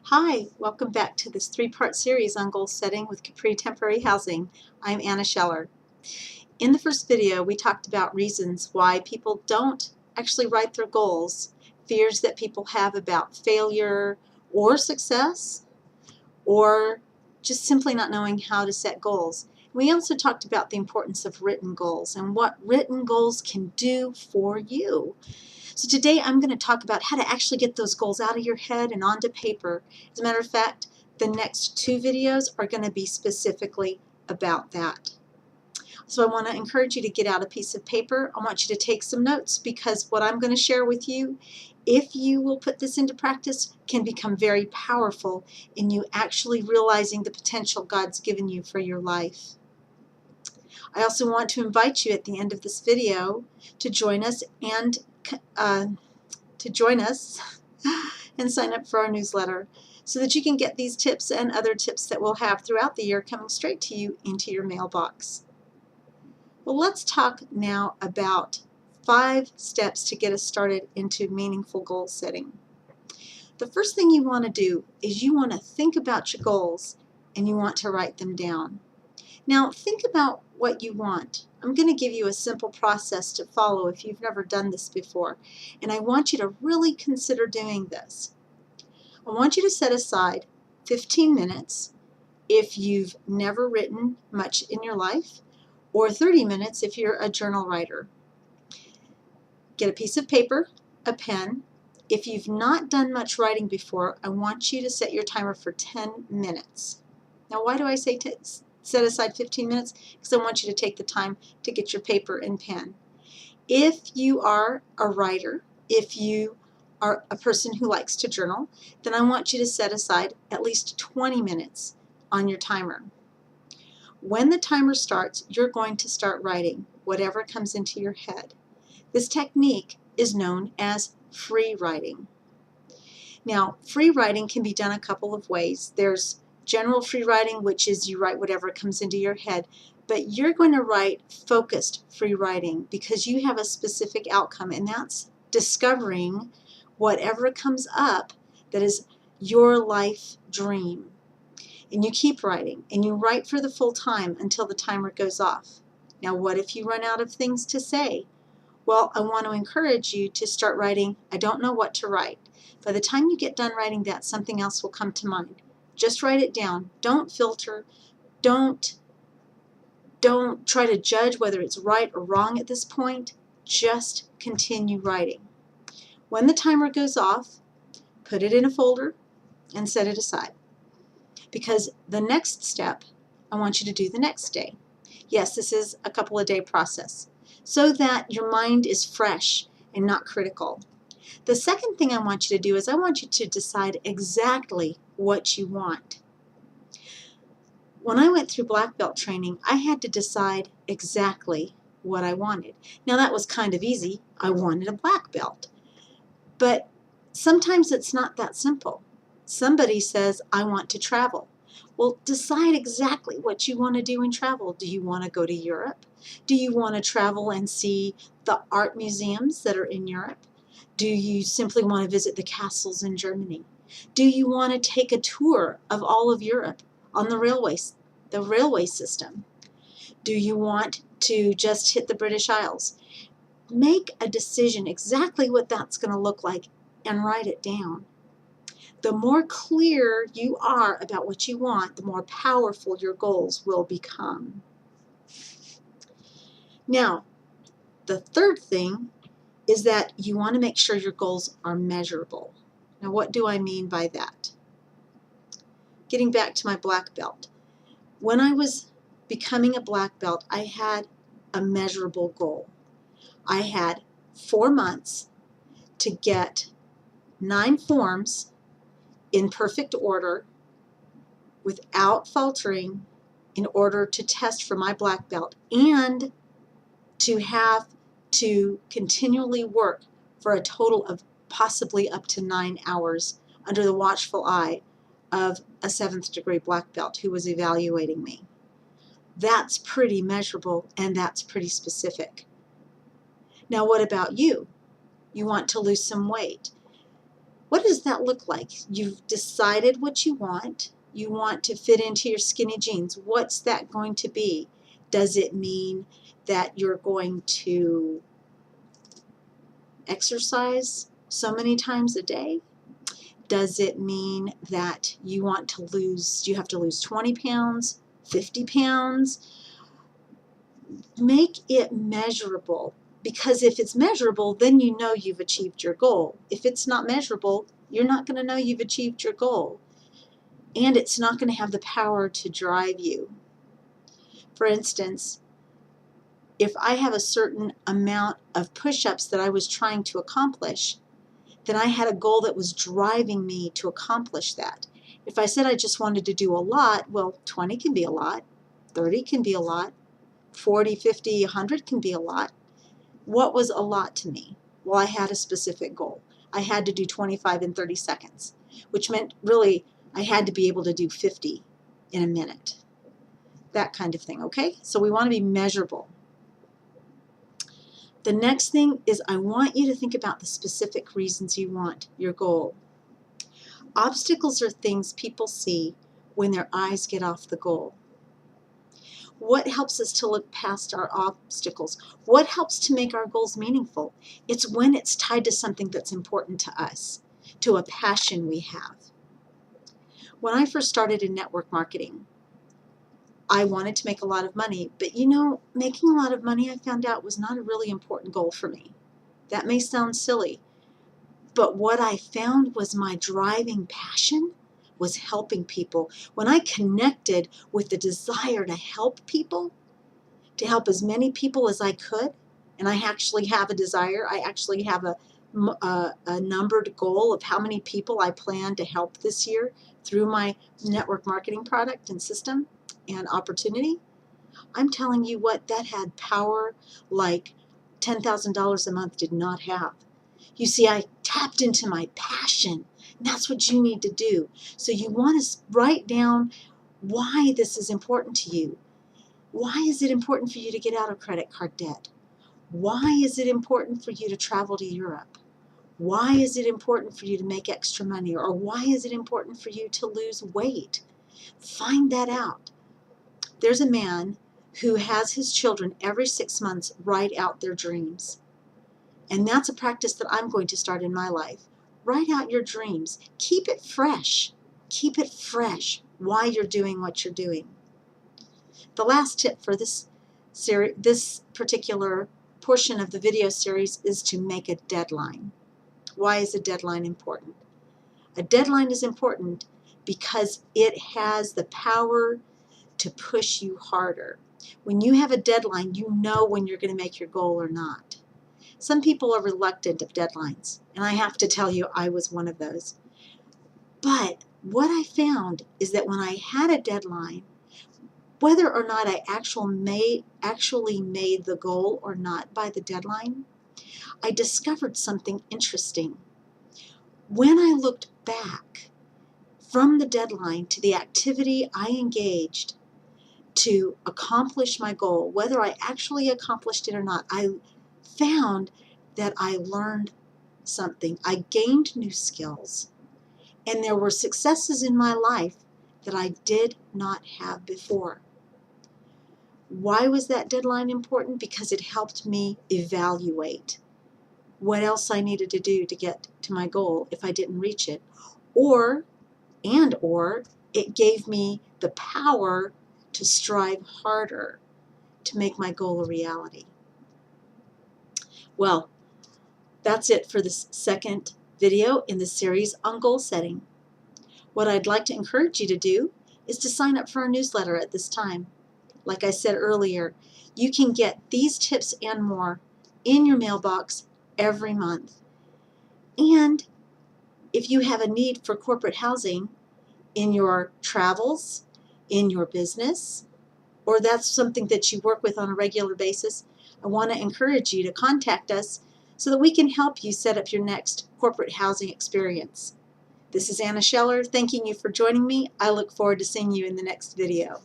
Hi, welcome back to this three-part series on goal setting with Capri Temporary Housing. I'm Anna Scheller. In the first video, we talked about reasons why people don't actually write their goals, fears that people have about failure or success, or just simply not knowing how to set goals. We also talked about the importance of written goals and what written goals can do for you. So today I'm going to talk about how to actually get those goals out of your head and onto paper. As a matter of fact, the next two videos are going to be specifically about that. So I want to encourage you to get out a piece of paper. I want you to take some notes because what I'm going to share with you, if you will put this into practice, can become very powerful in you actually realizing the potential God's given you for your life. I also want to invite you at the end of this video to join us and sign up for our newsletter so that you can get these tips and other tips that we'll have throughout the year coming straight to you into your mailbox. Well, let's talk now about 5 steps to get us started into meaningful goal setting. The first thing you want to do is you want to think about your goals and you want to write them down. Now, think about what you want. I'm going to give you a simple process to follow if you've never done this before, and I want you to really consider doing this. I want you to set aside 15 minutes if you've never written much in your life, or 30 minutes if you're a journal writer. Get a piece of paper, a pen. If you've not done much writing before, I want you to set your timer for 10 minutes. Now, why do I say set aside 15 minutes? Because I want you to take the time to get your paper and pen. If you are a writer, if you are a person who likes to journal, then I want you to set aside at least 20 minutes on your timer. When the timer starts, you're going to start writing whatever comes into your head. This technique is known as free writing. Now, free writing can be done a couple of ways. There's general free writing, which is you write whatever comes into your head, but you're going to write focused free writing because you have a specific outcome, and that's discovering whatever comes up that is your life dream. And you keep writing, and you write for the full time until the timer goes off. Now, what if you run out of things to say? Well, I want to encourage you to start writing, I don't know what to write. By the time you get done writing that, something else will come to mind. Just write it down. Don't filter. Don't try to judge whether it's right or wrong at this point. Just continue writing. When the timer goes off, put it in a folder and set it aside. Because the next step, I want you to do the next day. Yes, this is a couple of day process so that your mind is fresh and not critical. The second thing I want you to do is I want you to decide exactly what you want. When I went through black belt training, I had to decide exactly what I wanted. Now that was kind of easy. I wanted a black belt. But sometimes it's not that simple. Somebody says, I want to travel. Well, decide exactly what you want to do in travel. Do you want to go to Europe? Do you want to travel and see the art museums that are in Europe? Do you simply want to visit the castles in Germany? Do you want to take a tour of all of Europe on the railway system? Do you want to just hit the British Isles? Make a decision exactly what that's going to look like and write it down. The more clear you are about what you want, the more powerful your goals will become. Now, the third thing is that you want to make sure your goals are measurable. Now, what do I mean by that? Getting back to my black belt. When I was becoming a black belt, I had a measurable goal. I had 4 months to get 9 forms in perfect order without faltering in order to test for my black belt and to have to continually work for a total of possibly up to 9 hours under the watchful eye of a 7th degree black belt who was evaluating me. That's pretty measurable and that's pretty specific. Now, what about you? You want to lose some weight. What does that look like? You've decided what you want. You want to fit into your skinny jeans. What's that going to be? Does it mean that you're going to exercise so many times a day? Does it mean that you have to lose 20 pounds, 50 pounds? Make it measurable, because if it's measurable, then you know you've achieved your goal. If it's not measurable, you're not going to know you've achieved your goal, and it's not going to have the power to drive you. For instance, if I have a certain amount of push-ups that I was trying to accomplish, then I had a goal that was driving me to accomplish that. If I said I just wanted to do a lot, well, 20 can be a lot, 30 can be a lot, 40, 50, 100 can be a lot. What was a lot to me? Well, I had a specific goal. I had to do 25 in 30 seconds, which meant really I had to be able to do 50 in a minute. That kind of thing, okay? So we want to be measurable. The next thing is I want you to think about the specific reasons you want your goal. Obstacles are things people see when their eyes get off the goal. What helps us to look past our obstacles? What helps to make our goals meaningful? It's when it's tied to something that's important to us, to a passion we have. When I first started in network marketing, I wanted to make a lot of money, but making a lot of money, I found out, was not a really important goal for me. That may sound silly, but what I found was my driving passion was helping people. When I connected with the desire to help people, to help as many people as I could, and I actually have a desire, I actually have a numbered goal of how many people I plan to help this year through my network marketing product and system and opportunity. I'm telling you what, that had power like $10,000 a month did not have. You see, I tapped into my passion. And that's what you need to do. So you want to write down why this is important to you. Why is it important for you to get out of credit card debt? Why is it important for you to travel to Europe? Why is it important for you to make extra money? Or why is it important for you to lose weight? Find that out. There's a man who has his children every 6 months write out their dreams. And that's a practice that I'm going to start in my life. Write out your dreams. Keep it fresh. Keep it fresh why you're doing what you're doing. The last tip for this particular portion of the video series is to make a deadline. Why is a deadline important? A deadline is important because it has the power to push you harder. When you have a deadline, you know when you're going to make your goal or not. Some people are reluctant of deadlines, and I have to tell you, I was one of those. But what I found is that when I had a deadline, whether or not I actually made the goal or not by the deadline, I discovered something interesting. When I looked back from the deadline to the activity I engaged to accomplish my goal, whether I actually accomplished it or not, I found that I learned something. I gained new skills, and there were successes in my life that I did not have before. Why was that deadline important? Because it helped me evaluate what else I needed to do to get to my goal if I didn't reach it, or it gave me the power to strive harder to make my goal a reality. Well, that's it for this second video in the series on goal setting. What I'd like to encourage you to do is to sign up for our newsletter at this time. Like I said earlier, you can get these tips and more in your mailbox every month. And if you have a need for corporate housing in your travels, in your business, or that's something that you work with on a regular basis, I want to encourage you to contact us so that we can help you set up your next corporate housing experience. This is Anna Scheller, thanking you for joining me. I look forward to seeing you in the next video.